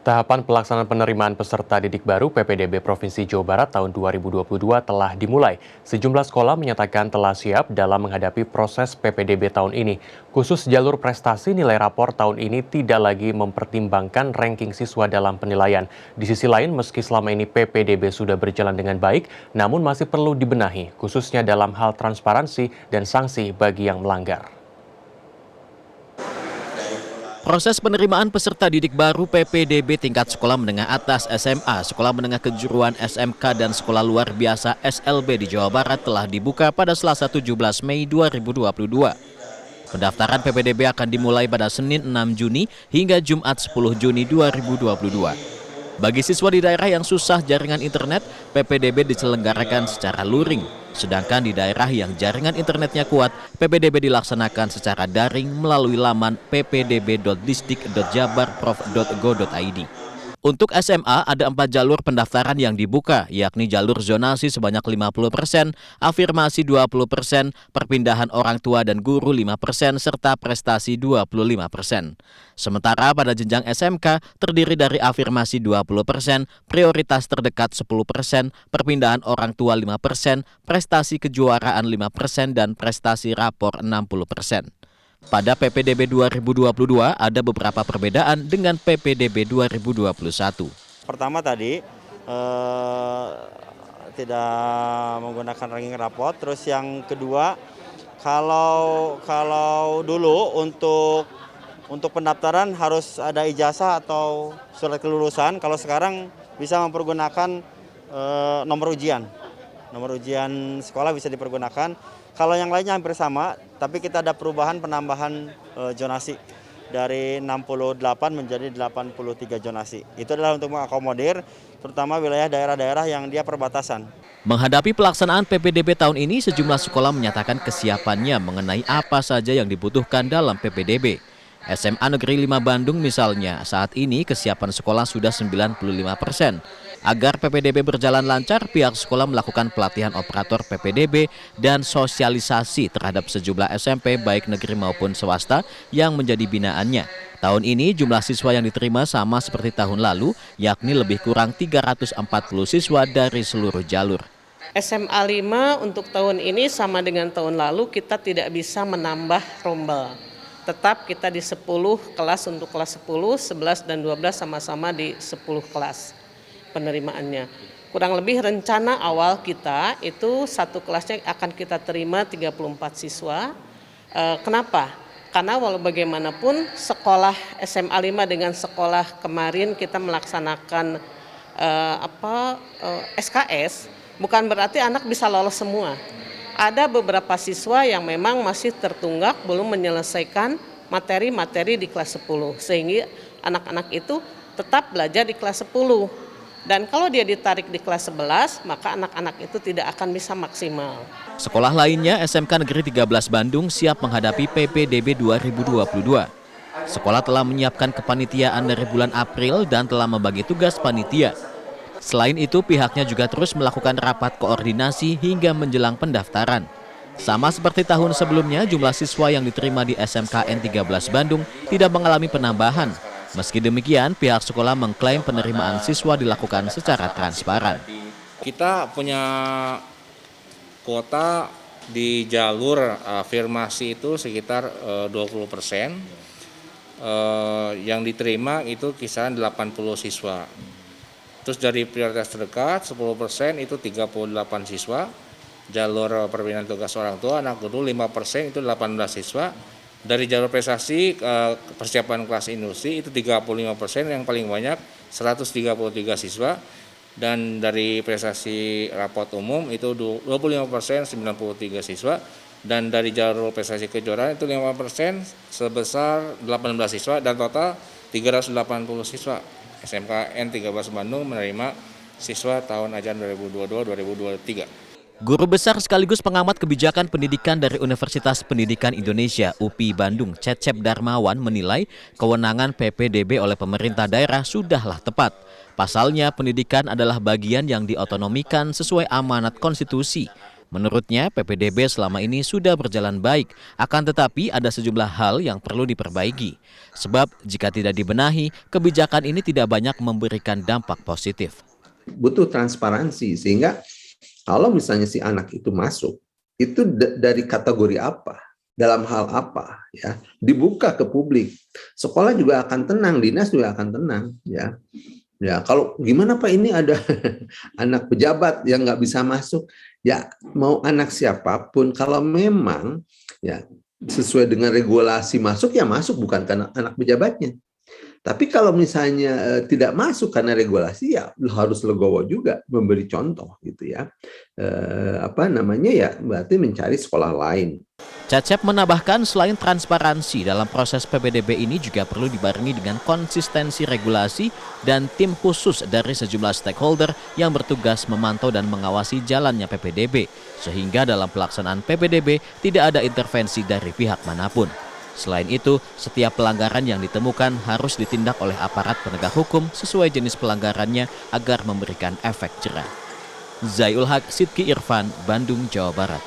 Tahapan pelaksanaan penerimaan peserta didik baru PPDB Provinsi Jawa Barat tahun 2022 telah dimulai. Sejumlah sekolah menyatakan telah siap dalam menghadapi proses PPDB tahun ini. Khusus jalur prestasi, nilai rapor tahun ini tidak lagi mempertimbangkan ranking siswa dalam penilaian. Di sisi lain, meski selama ini PPDB sudah berjalan dengan baik, namun masih perlu dibenahi, khususnya dalam hal transparansi dan sanksi bagi yang melanggar. Proses penerimaan peserta didik baru PPDB tingkat sekolah menengah atas SMA, sekolah menengah kejuruan SMK, dan sekolah luar biasa SLB di Jawa Barat telah dibuka pada Selasa 17 Mei 2022. Pendaftaran PPDB akan dimulai pada Senin 6 Juni hingga Jumat 10 Juni 2022. Bagi siswa di daerah yang susah jaringan internet, PPDB diselenggarakan secara luring. Sedangkan di daerah yang jaringan internetnya kuat, PPDB dilaksanakan secara daring melalui laman ppdb.disdik.jabarprof.go.id. Untuk SMA ada 4 jalur pendaftaran yang dibuka, yakni jalur zonasi sebanyak 50%, afirmasi 20%, perpindahan orang tua dan guru 5%, serta prestasi 25%. Sementara pada jenjang SMK terdiri dari afirmasi 20%, prioritas terdekat 10%, perpindahan orang tua 5%, prestasi kejuaraan 5%, dan prestasi rapor 60%. Pada PPDB 2022 ada beberapa perbedaan dengan PPDB 2021. Pertama tadi tidak menggunakan ranking rapot. Terus yang kedua, kalau dulu untuk pendaftaran harus ada ijazah atau surat kelulusan. Kalau sekarang bisa mempergunakan nomor ujian. Nomor ujian sekolah bisa dipergunakan. Kalau yang lainnya hampir sama, tapi kita ada perubahan penambahan zonasi dari 68 menjadi 83 zonasi. Itu adalah untuk mengakomodir terutama wilayah daerah-daerah yang dia perbatasan. Menghadapi pelaksanaan PPDB tahun ini, sejumlah sekolah menyatakan kesiapannya mengenai apa saja yang dibutuhkan dalam PPDB. SMA Negeri 5 Bandung misalnya, saat ini kesiapan sekolah sudah 95%. Agar PPDB berjalan lancar, pihak sekolah melakukan pelatihan operator PPDB dan sosialisasi terhadap sejumlah SMP baik negeri maupun swasta yang menjadi binaannya. Tahun ini jumlah siswa yang diterima sama seperti tahun lalu, yakni lebih kurang 340 siswa dari seluruh jalur. SMA 5 untuk tahun ini sama dengan tahun lalu, kita tidak bisa menambah rombel. Tetap kita di 10 kelas untuk kelas 10, 11 dan 12 sama-sama di 10 kelas penerimaannya. Kurang lebih rencana awal kita itu satu kelasnya akan kita terima 34 siswa. Kenapa? Karena walau bagaimanapun sekolah SMA 5 dengan sekolah kemarin kita melaksanakan SKS, bukan berarti anak bisa lolos semua. Ada beberapa siswa yang memang masih tertunggak belum menyelesaikan materi-materi di kelas 10, sehingga anak-anak itu tetap belajar di kelas 10. Dan kalau dia ditarik di kelas 11, maka anak-anak itu tidak akan bisa maksimal. Sekolah lainnya, SMK Negeri 13 Bandung siap menghadapi PPDB 2022. Sekolah telah menyiapkan kepanitiaan dari bulan April dan telah membagi tugas panitia. Selain itu, pihaknya juga terus melakukan rapat koordinasi hingga menjelang pendaftaran. Sama seperti tahun sebelumnya, jumlah siswa yang diterima di SMKN 13 Bandung tidak mengalami penambahan. Meski demikian, pihak sekolah mengklaim penerimaan siswa dilakukan secara transparan. Kita punya kuota di jalur afirmasi itu sekitar 20%. Yang diterima itu kisaran 80 siswa. Terus dari prioritas terdekat 10% itu 38 siswa. Jalur perbinaan tugas orang tua anak guru 5% itu 18 siswa. Dari jalur prestasi persiapan kelas industri itu 35%, yang paling banyak 133 siswa. Dan dari prestasi rapot umum itu 25%, 93 siswa. Dan dari jalur prestasi kejuaraan itu 5% sebesar 18 siswa, dan total 380 siswa. SMKN 13 Bandung menerima siswa tahun ajaran 2022-2023. Guru besar sekaligus pengamat kebijakan pendidikan dari Universitas Pendidikan Indonesia UPI Bandung, Cecep Darmawan, menilai kewenangan PPDB oleh pemerintah daerah sudahlah tepat. Pasalnya, pendidikan adalah bagian yang diotonomikan sesuai amanat konstitusi. Menurutnya, PPDB selama ini sudah berjalan baik, akan tetapi ada sejumlah hal yang perlu diperbaiki. Sebab jika tidak dibenahi, kebijakan ini tidak banyak memberikan dampak positif. Butuh transparansi, sehingga kalau misalnya si anak itu masuk, itu dari kategori apa, dalam hal apa, ya, dibuka ke publik. Sekolah juga akan tenang, dinas juga akan tenang, ya. Ya, kalau gimana Pak, ini ada anak pejabat yang nggak bisa masuk, ya mau anak siapapun, kalau memang ya sesuai dengan regulasi masuk, ya masuk, bukan karena anak pejabatnya. Tapi kalau misalnya tidak masuk karena regulasi, ya harus legowo juga memberi contoh gitu ya. Ya berarti mencari sekolah lain. Cecep menambahkan selain transparansi dalam proses PPDB ini juga perlu dibarengi dengan konsistensi regulasi dan tim khusus dari sejumlah stakeholder yang bertugas memantau dan mengawasi jalannya PPDB, sehingga dalam pelaksanaan PPDB tidak ada intervensi dari pihak manapun. Selain itu, setiap pelanggaran yang ditemukan harus ditindak oleh aparat penegak hukum sesuai jenis pelanggarannya agar memberikan efek jera. Zaiul Haq, Sidki Irfan, Bandung, Jawa Barat.